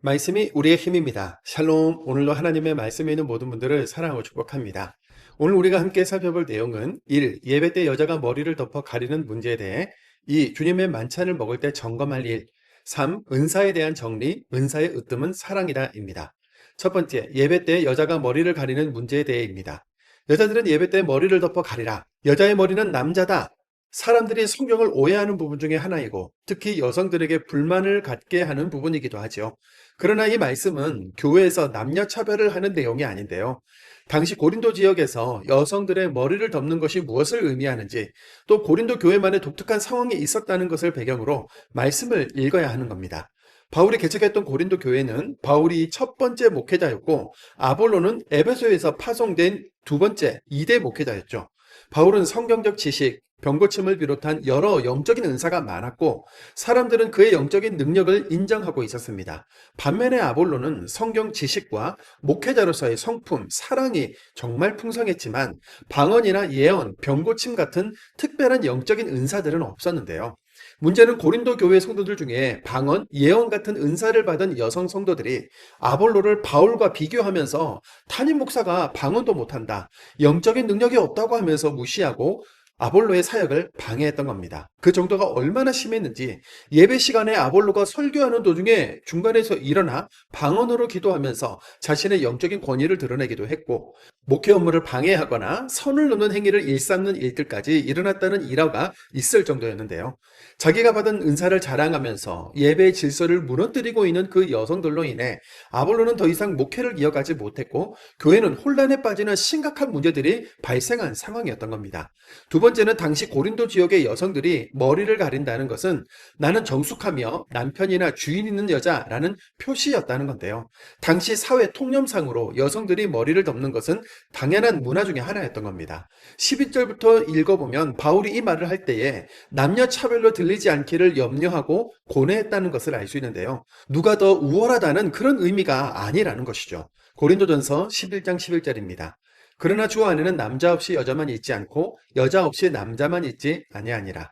말씀이 우리의 힘입니다. 샬롬, 오늘도 하나님의 말씀에 있는 모든 분들을 사랑하고 축복합니다. 오늘 우리가 함께 살펴볼 내용은 1. 예배 때 여자가 머리를 덮어 가리는 문제에 대해 2. 주님의 만찬을 먹을 때 점검할 일 3. 은사에 대한 정리, 은사의 으뜸은 사랑이다 입니다. 첫 번째, 예배 때 여자가 머리를 가리는 문제에 대해입니다. 여자들은 예배 때 머리를 덮어 가리라. 여자의 머리는 남자다. 사람들이 성경을 오해하는 부분 중에 하나이고 특히 여성들에게 불만을 갖게 하는 부분이기도 하죠. 그러나 이 말씀은 교회에서 남녀 차별을 하는 내용이 아닌데요. 당시 고린도 지역에서 여성들의 머리를 덮는 것이 무엇을 의미하는지 또 고린도 교회만의 독특한 상황이 있었다는 것을 배경으로 말씀을 읽어야 하는 겁니다. 바울이 개척했던 고린도 교회는 바울이 첫 번째 목회자였고 아볼로는 에베소에서 파송된 두 번째 2대 목회자였죠. 바울은 성경적 지식, 병고침을 비롯한 여러 영적인 은사가 많았고 사람들은 그의 영적인 능력을 인정하고 있었습니다. 반면에 아볼로는 성경 지식과 목회자로서의 성품, 사랑이 정말 풍성했지만 방언이나 예언, 병고침 같은 특별한 영적인 은사들은 없었는데요. 문제는 고린도 교회 성도들 중에 방언, 예언 같은 은사를 받은 여성 성도들이 아볼로를 바울과 비교하면서 담임 목사가 방언도 못한다, 영적인 능력이 없다고 하면서 무시하고 아볼로의 사역을 방해했던 겁니다. 그 정도가 얼마나 심했는지 예배 시간에 아볼로가 설교하는 도중에 중간에서 일어나 방언으로 기도하면서 자신의 영적인 권위를 드러내기도 했고 목회 업무를 방해하거나 선을 넘는 행위를 일삼는 일들까지 일어났다는 일화가 있을 정도였는데요. 자기가 받은 은사를 자랑하면서 예배의 질서를 무너뜨리고 있는 그 여성들로 인해 아볼로는 더 이상 목회를 이어가지 못했고 교회는 혼란에 빠지는 심각한 문제들이 발생한 상황이었던 겁니다. 두 번째는 당시 고린도 지역의 여성들이 머리를 가린다는 것은 나는 정숙하며 남편이나 주인 있는 여자라는 표시였다는 건데요. 당시 사회 통념상으로 여성들이 머리를 덮는 것은 당연한 문화 중에 하나였던 겁니다. 12절부터 읽어보면 바울이 이 말을 할 때에 남녀 차별로 들리지 않기를 염려하고 고뇌했다는 것을 알 수 있는데요. 누가 더 우월하다는 그런 의미가 아니라는 것이죠. 고린도전서 11장 11절입니다. 그러나 주 안에는 남자 없이 여자만 있지 않고 여자 없이 남자만 있지 아니하니라.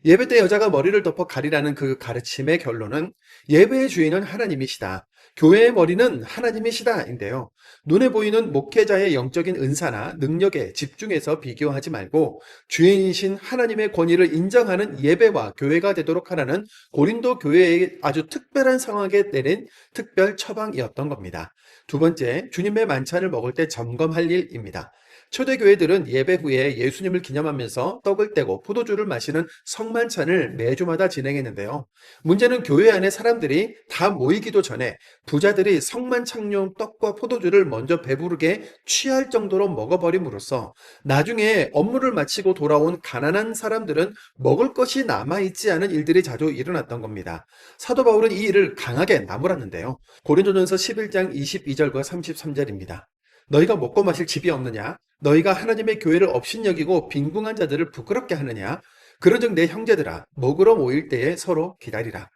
예배 때 여자가 머리를 덮어 가리라는 그 가르침의 결론은 예배의 주인은 하나님이시다. 교회의 머리는 하나님이시다인데요. 눈에 보이는 목회자의 영적인 은사나 능력에 집중해서 비교하지 말고 주인이신 하나님의 권위를 인정하는 예배와 교회가 되도록 하라는 고린도 교회의 아주 특별한 상황에 내린 특별 처방이었던 겁니다. 두 번째, 주님의 만찬을 먹을 때 점검할 일입니다. 초대교회들은 예배 후에 예수님을 기념하면서 떡을 떼고 포도주를 마시는 성만찬을 매주마다 진행했는데요. 문제는 교회 안에 사람들이 다 모이기도 전에 부자들이 성만찬용 떡과 포도주를 먼저 배부르게 취할 정도로 먹어버림으로써 나중에 업무를 마치고 돌아온 가난한 사람들은 먹을 것이 남아있지 않은 일들이 자주 일어났던 겁니다. 사도 바울은 이 일을 강하게 나무랐는데요. 고린도전서 11장 22절과 33절입니다. 너희가 먹고 마실 집이 없느냐? 너희가 하나님의 교회를 업신여기고 빈궁한 자들을 부끄럽게 하느냐? 그런즉 내 형제들아, 먹으러 모일 때에 서로 기다리라.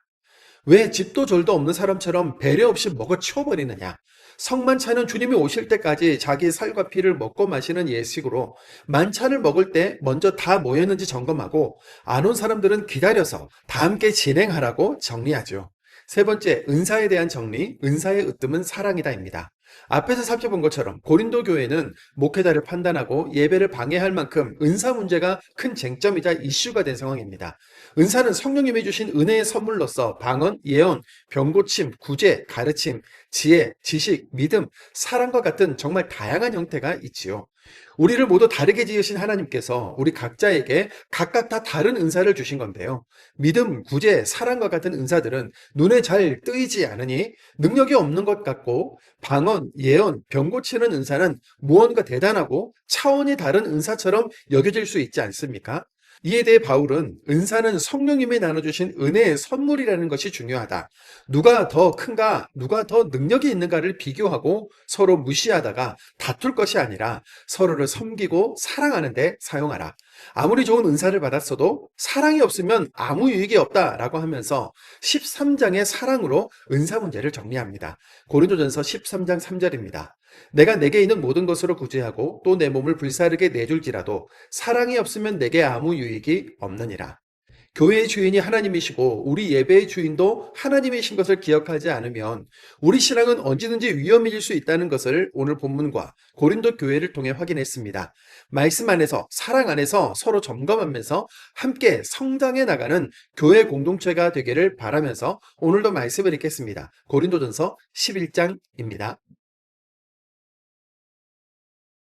왜 집도 절도 없는 사람처럼 배려 없이 먹어 치워버리느냐? 성만찬은 주님이 오실 때까지 자기 살과 피를 먹고 마시는 예식으로 만찬을 먹을 때 먼저 다 모였는지 점검하고 안 온 사람들은 기다려서 다 함께 진행하라고 정리하죠. 세 번째, 은사에 대한 정리, 은사의 으뜸은 사랑이다입니다. 앞에서 살펴본 것처럼 고린도 교회는 목회자를 판단하고 예배를 방해할 만큼 은사 문제가 큰 쟁점이자 이슈가 된 상황입니다. 은사는 성령님이 주신 은혜의 선물로서 방언, 예언, 병고침, 구제, 가르침, 지혜, 지식, 믿음, 사랑과 같은 정말 다양한 형태가 있지요. 우리를 모두 다르게 지으신 하나님께서 우리 각자에게 각각 다 다른 은사를 주신 건데요. 믿음, 구제, 사랑과 같은 은사들은 눈에 잘 뜨이지 않으니 능력이 없는 것 같고 방언, 예언, 병 고치는 은사는 무언가 대단하고 차원이 다른 은사처럼 여겨질 수 있지 않습니까? 이에 대해 바울은 은사는 성령님이 나눠주신 은혜의 선물이라는 것이 중요하다. 누가 더 큰가, 누가 더 능력이 있는가를 비교하고 서로 무시하다가 다툴 것이 아니라 서로를 섬기고 사랑하는 데 사용하라. 아무리 좋은 은사를 받았어도 사랑이 없으면 아무 유익이 없다라고 하면서 13장의 사랑으로 은사 문제를 정리합니다. 고린도전서 13장 3절입니다. 내가 내게 있는 모든 것으로 구제하고 또 내 몸을 불사르게 내줄지라도 사랑이 없으면 내게 아무 유익이 없느니라. 교회의 주인이 하나님이시고 우리 예배의 주인도 하나님이신 것을 기억하지 않으면 우리 신앙은 언제든지 위험해질 수 있다는 것을 오늘 본문과 고린도 교회를 통해 확인했습니다. 말씀 안에서, 사랑 안에서 서로 점검하면서 함께 성장해 나가는 교회 공동체가 되기를 바라면서 오늘도 말씀을 읽겠습니다. 고린도전서 11장입니다.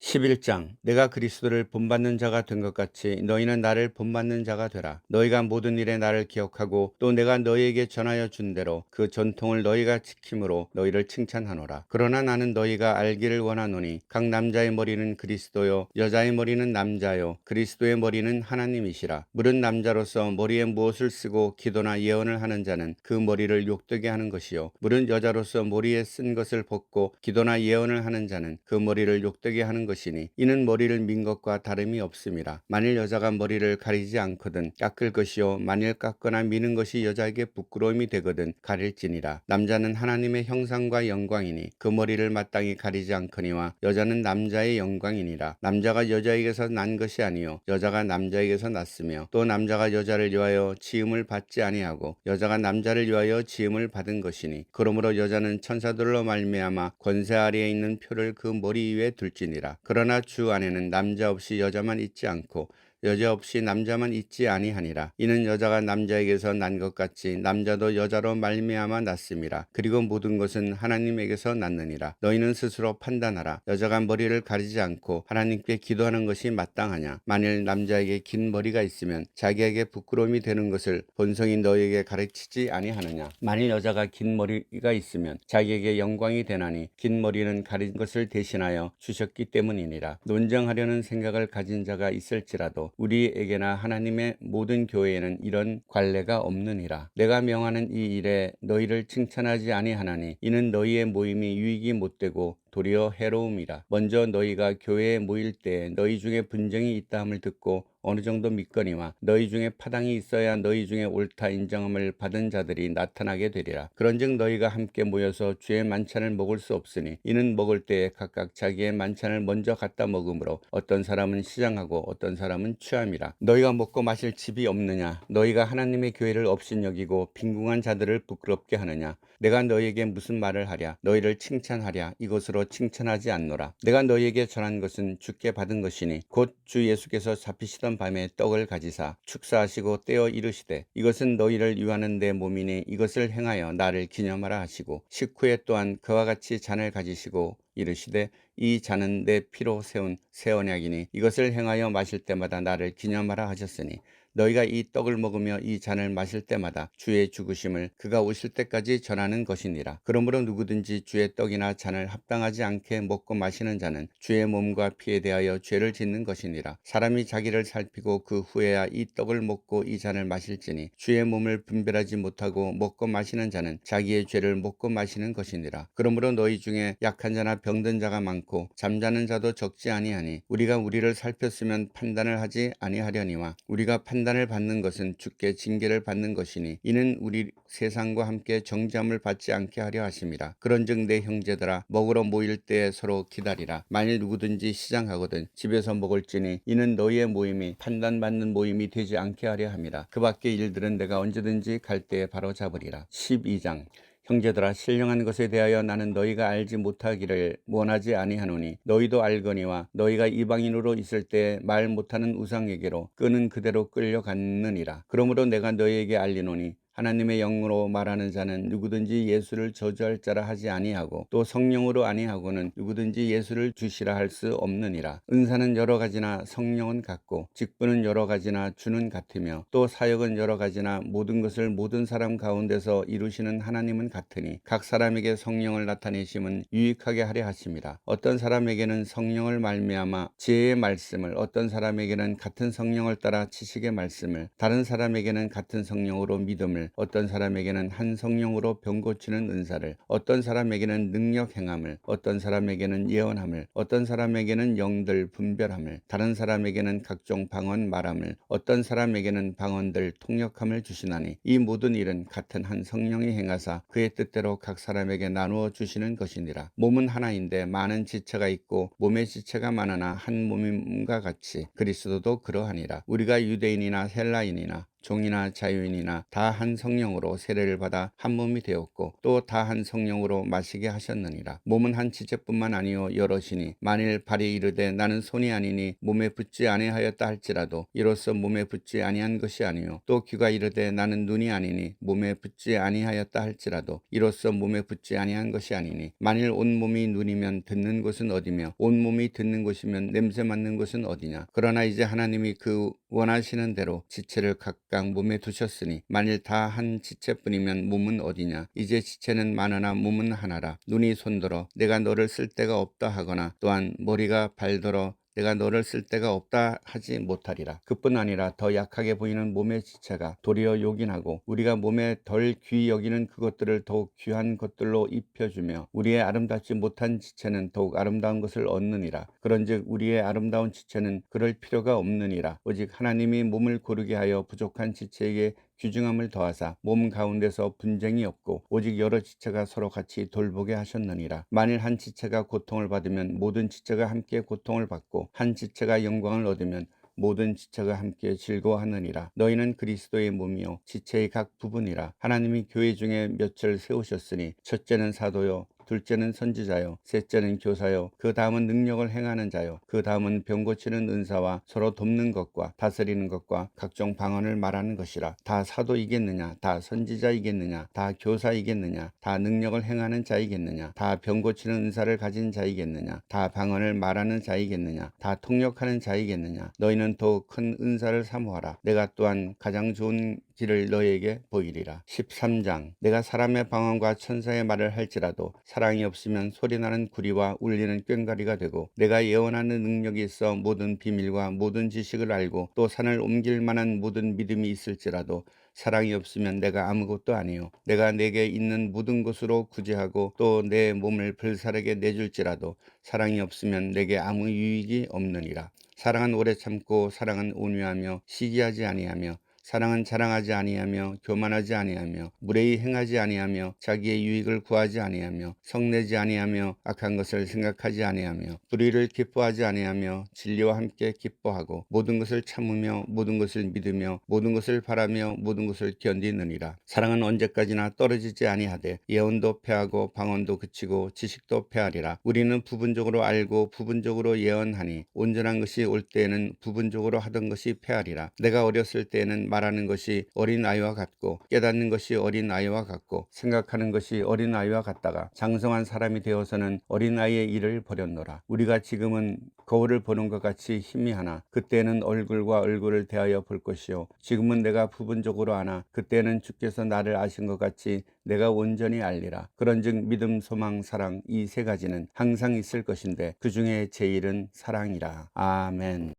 11장 내가 그리스도를 본받는 자가 된 것 같이 너희는 나를 본받는 자가 되라. 너희가 모든 일에 나를 기억하고 또 내가 너희에게 전하여 준 대로 그 전통을 너희가 지킴으로 너희를 칭찬하노라. 그러나 나는 너희가 알기를 원하노니 각 남자의 머리는 그리스도요 여자의 머리는 남자요 그리스도의 머리는 하나님이시라. 물은 남자로서 머리에 무엇을 쓰고 기도나 예언을 하는 자는 그 머리를 욕되게 하는 것이요 물은 여자로서 머리에 쓴 것을 벗고 기도나 예언을 하는 자는 그 머리를 욕되게 하는 것이니 이는 머리를 민 것과 다름이 없음이라. 만일 여자가 머리를 가리지 않거든 깎을 것이요 만일 깎거나 미는 것이 여자에게 부끄러움이 되거든 가릴지니라. 남자는 하나님의 형상과 영광이니 그 머리를 마땅히 가리지 않거니와 여자는 남자의 영광이니라. 남자가 여자에게서 난 것이 아니요 여자가 남자에게서 났으며 또 남자가 여자를 위하여 지음을 받지 아니하고 여자가 남자를 위하여 지음을 받은 것이니 그러므로 여자는 천사들로 말미암아 권세 아래에 있는 표를 그 머리 위에 둘지니라. 그러나 주 안에는 남자 없이 여자만 있지 않고 여자 없이 남자만 있지 아니하니라. 이는 여자가 남자에게서 난 것 같이 남자도 여자로 말미암아 났음이라. 그리고 모든 것은 하나님에게서 났느니라. 너희는 스스로 판단하라. 여자가 머리를 가리지 않고 하나님께 기도하는 것이 마땅하냐. 만일 남자에게 긴 머리가 있으면 자기에게 부끄러움이 되는 것을 본성이 너희에게 가르치지 아니하느냐. 만일 여자가 긴 머리가 있으면 자기에게 영광이 되나니 긴 머리는 가린 것을 대신하여 주셨기 때문이니라. 논쟁하려는 생각을 가진 자가 있을지라도 우리에게나 하나님의 모든 교회에는 이런 관례가 없느니라. 내가 명하는 이 일에 너희를 칭찬하지 아니하나니 이는 너희의 모임이 유익이 못되고 도리어 해로움이라. 먼저 너희가 교회에 모일 때 너희 중에 분쟁이 있다함을 듣고 어느 정도 믿거니와 너희 중에 파당이 있어야 너희 중에 옳다 인정함을 받은 자들이 나타나게 되리라. 그런즉 너희가 함께 모여서 주의 만찬을 먹을 수 없으니 이는 먹을 때에 각각 자기의 만찬을 먼저 갖다 먹으므로 어떤 사람은 시장하고 어떤 사람은 취함이라. 너희가 먹고 마실 집이 없느냐. 너희가 하나님의 교회를 업신여기고 빈궁한 자들을 부끄럽게 하느냐. 내가 너희에게 무슨 말을 하랴. 너희를 칭찬하랴. 이것으로 칭찬하지 않노라. 내가 너희에게 전한 것은 주께 받은 것이니 곧 주 예수께서 잡히시던 밤에 떡을 가지사 축사하시고 떼어 이르시되 이것은 너희를 유하는 내 몸이니 이것을 행하여 나를 기념하라 하시고 식후에 또한 그와 같이 잔을 가지시고 이르시되 이 잔은 내 피로 세운 새 언약이니 이것을 행하여 마실 때마다 나를 기념하라 하셨으니 너희가 이 떡을 먹으며 이 잔을 마실 때마다 주의 죽으심을 그가 오실 때까지 전하는 것이니라. 그러므로 누구든지 주의 떡이나 잔을 합당하지 않게 먹고 마시는 자는 주의 몸과 피에 대하여 죄를 짓는 것이니라. 사람이 자기를 살피고 그 후에야 이 떡을 먹고 이 잔을 마실지니 주의 몸을 분별하지 못하고 먹고 마시는 자는 자기의 죄를 먹고 마시는 것이니라. 그러므로 너희 중에 약한 자나 병든 자가 많고 잠자는 자도 적지 아니하니 우리가 우리를 살폈으면 판단을 하지 아니하려니와 우리가 판단을 받는 것은 주께 징계를 받는 것이니 이는 우리 세상과 함께 정죄함을 받지 않게 하려 하심이라. 그런즉 내 형제들아 먹으러 모일 때에 서로 기다리라. 만일 누구든지 시장하거든 집에서 먹을지니 이는 너희의 모임이 판단받는 모임이 되지 않게 하려 함이라. 그 밖의 일들은 내가 언제든지 갈 때에 바로 잡으리라. 12장 형제들아 신령한 것에 대하여 나는 너희가 알지 못하기를 원하지 아니하노니 너희도 알거니와 너희가 이방인으로 있을 때 말 못하는 우상에게로 끄는 그대로 끌려갔느니라. 그러므로 내가 너희에게 알리노니 하나님의 영으로 말하는 자는 누구든지 예수를 저주할 자라 하지 아니하고 또 성령으로 아니하고는 누구든지 예수를 주시라 할 수 없느니라. 은사는 여러 가지나 성령은 같고 직분은 여러 가지나 주는 같으며 또 사역은 여러 가지나 모든 것을 모든 사람 가운데서 이루시는 하나님은 같으니 각 사람에게 성령을 나타내심은 유익하게 하려 하심이라. 어떤 사람에게는 성령을 말미암아 지혜의 말씀을 어떤 사람에게는 같은 성령을 따라 지식의 말씀을 다른 사람에게는 같은 성령으로 믿음을 어떤 사람에게는 한 성령으로 병 고치는 은사를 어떤 사람에게는 능력 행함을 어떤 사람에게는 예언함을 어떤 사람에게는 영들 분별함을 다른 사람에게는 각종 방언 말함을 어떤 사람에게는 방언들 통역함을 주시나니 이 모든 일은 같은 한 성령이 행하사 그의 뜻대로 각 사람에게 나누어 주시는 것이니라. 몸은 하나인데 많은 지체가 있고 몸의 지체가 많으나 한 몸임과 같이 그리스도도 그러하니라. 우리가 유대인이나 헬라인이나 종이나 자유인이나 다 한 성령으로 세례를 받아 한 몸이 되었고 또 다 한 성령으로 마시게 하셨느니라. 몸은 한 지체뿐만 아니요 여럿이니 만일 발이 이르되 나는 손이 아니니 몸에 붙지 아니하였다 할지라도 이로써 몸에 붙지 아니한 것이 아니요 또 귀가 이르되 나는 눈이 아니니 몸에 붙지 아니하였다 할지라도 이로써 몸에 붙지 아니한 것이 아니니 만일 온 몸이 눈이면 듣는 곳은 어디며 온 몸이 듣는 곳이면 냄새 맡는 곳은 어디냐. 그러나 이제 하나님이 그 원하시는 대로 지체를 각각 몸에 두셨으니 만일 다 한 지체뿐이면 몸은 어디냐. 이제 지체는 많으나 몸은 하나라. 눈이 손들어 내가 너를 쓸 데가 없다 하거나 또한 머리가 발들어 내가 너를 쓸 데가 없다 하지 못하리라. 그뿐 아니라 더 약하게 보이는 몸의 지체가 도리어 요긴하고 우리가 몸에 덜 귀히 여기는 그것들을 더욱 귀한 것들로 입혀주며 우리의 아름답지 못한 지체는 더욱 아름다운 것을 얻느니라. 그런즉 우리의 아름다운 지체는 그럴 필요가 없느니라. 오직 하나님이 몸을 고르게 하여 부족한 지체에게 귀중함을 더하사 몸 가운데서 분쟁이 없고 오직 여러 지체가 서로 같이 돌보게 하셨느니라. 만일 한 지체가 고통을 받으면 모든 지체가 함께 고통을 받고 한 지체가 영광을 얻으면 모든 지체가 함께 즐거워하느니라. 너희는 그리스도의 몸이요 지체의 각 부분이라. 하나님이 교회 중에 몇을 세우셨으니 첫째는 사도요 둘째는 선지자요 셋째는 교사요 그 다음은 능력을 행하는 자요 그 다음은 병 고치는 은사와 서로 돕는 것과 다스리는 것과 각종 방언을 말하는 것이라. 다 사도이겠느냐 다 선지자이겠느냐 다 교사이겠느냐 다 능력을 행하는 자이겠느냐 다 병 고치는 은사를 가진 자이겠느냐 다 방언을 말하는 자이겠느냐 다 통역하는 자이겠느냐. 너희는 더 큰 은사를 사모하라. 내가 또한 가장 좋은 길을 너희에게 보이리라. 13장 내가 사람의 방언과 천사의 말을 할지라도 사랑이 없으면 소리나는 구리와 울리는 꽹과리가 되고 내가 예언하는 능력이 있어 모든 비밀과 모든 지식을 알고 또 산을 옮길 만한 모든 믿음이 있을지라도 사랑이 없으면 내가 아무것도 아니요 내가 내게 있는 모든 것으로 구제하고 또 내 몸을 불사르게 내줄지라도 사랑이 없으면 내게 아무 유익이 없느니라. 사랑은 오래 참고 사랑은 온유하며 시기하지 아니하며 사랑은 자랑하지 아니하며 교만하지 아니하며 무례히 행하지 아니하며 자기의 유익을 구하지 아니하며 성내지 아니하며 악한 것을 생각하지 아니하며 불의를 기뻐하지 아니하며 진리와 함께 기뻐하고 모든 것을 참으며 모든 것을 믿으며 모든 것을 바라며 모든 것을 견디느니라. 사랑은 언제까지나 떨어지지 아니하되 예언도 패하고 방언도 그치고 지식도 패하리라. 우리는 부분적으로 알고 부분적으로 예언하니 온전한 것이 올 때에는 부분적으로 하던 것이 패하리라. 내가 어렸을 때에는 말하는 것이 어린아이와 같고 깨닫는 것이 어린아이와 같고 생각하는 것이 어린아이와 같다가 장성한 사람이 되어서는 어린아이의 일을 버렸노라. 우리가 지금은 거울을 보는 것 같이 희미하나 그때는 얼굴과 얼굴을 대하여 볼 것이요 지금은 내가 부분적으로 아나 그때는 주께서 나를 아신 것 같이 내가 온전히 알리라. 그런즉 믿음 소망 사랑 이 세 가지는 항상 있을 것인데 그 중에 제일은 사랑이라. 아멘.